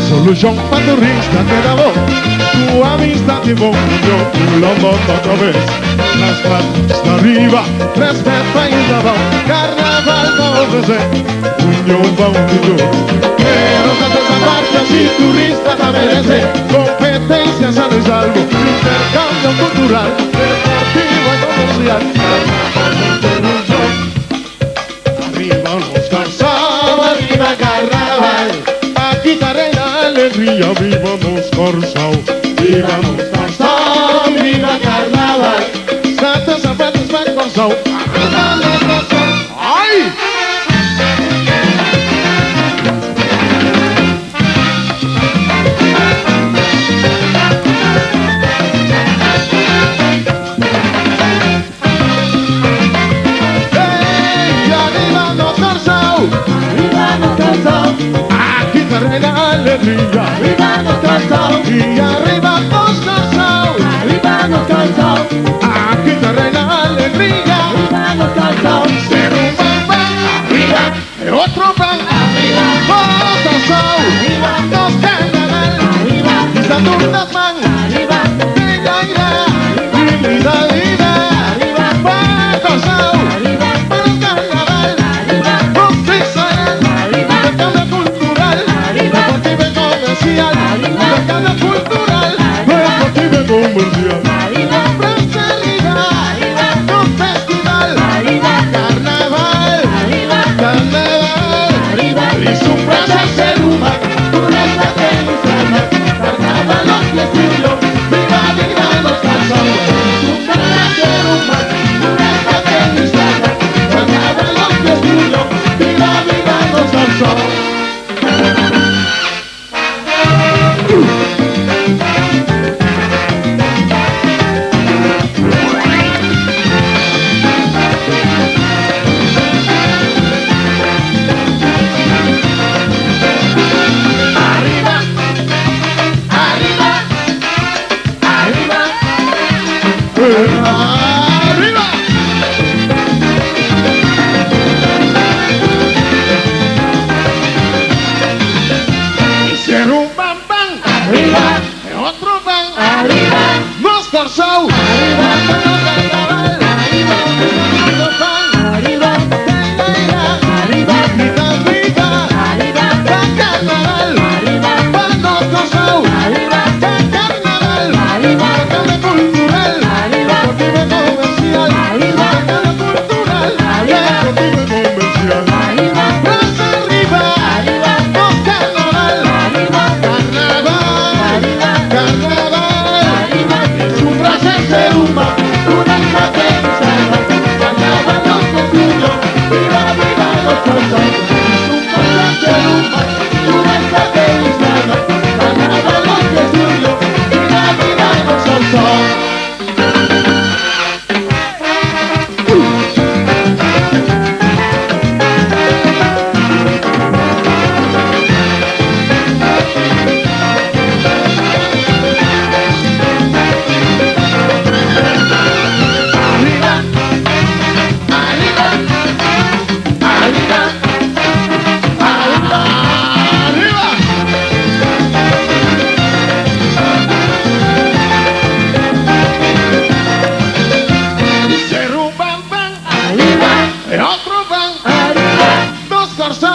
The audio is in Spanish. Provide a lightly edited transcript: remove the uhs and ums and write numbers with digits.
Solución para tu risa te da voz, tu amistad y voz, yo tú lo monto otra vez. Las manos de arriba, respeto y llamado, carnaval para ofrecer, unión para un futuro. Pero tanto esa marcha si tu risa la merece, competencia sano y salvo, intercambio cultural, deportivo y comercial. Arriba los cansados, arriba carnaval. Aquí reina alegría, vivamos Corzao, vivamos Corzao, viva carnaval. Santos zapatos para Corzao, ¡ay! ¡Hey! ¡Arriba los Corzao! ¡Vivamos Corzao! Reina alegría, arriba nos Corzao, y arriba nos Corzao, arriba nos Corzao. Aquí está reina alegría, arriba nos Corzao. Ser un van, arriba, otro van, arriba, nos Corzao, arriba, nos carnaval, arriba, y Saturnas van, arriba, arriba, van Corzao, arriba, van carnaval, arriba, nos Israel, arriba, mercado cultural, deportivo y comercial. Prensa arriba, un festival, carnaval, carnaval, y su plaza ser humano, una estrategia, carnaval los festejos, viva, viva los Corzao, su plaza ser humano, una estrategia, carnaval los festejos, viva, viva los Corzao. ¡Arriba! Hicieron un bam bam, arriba, otro bam, arriba, nos Corzao, arriba, carnaval, arriba, los bam, arriba, arriba, arriba, arriba, carnaval, arriba, nos Corzao, arriba, carnaval, arriba, cultural, deportivo y comercial, mercado cultural, deportivo y comercial. Plaza arriba, nos carnaval, carnaval, carnaval, su plaza ser humano, una estrategia, carnaval los festejos, viva, viva los Corzao, su plaza ser humano, una estrategia, carnaval los festejos, viva, viva los Corzao. Otro van, arriba, nos Corzao.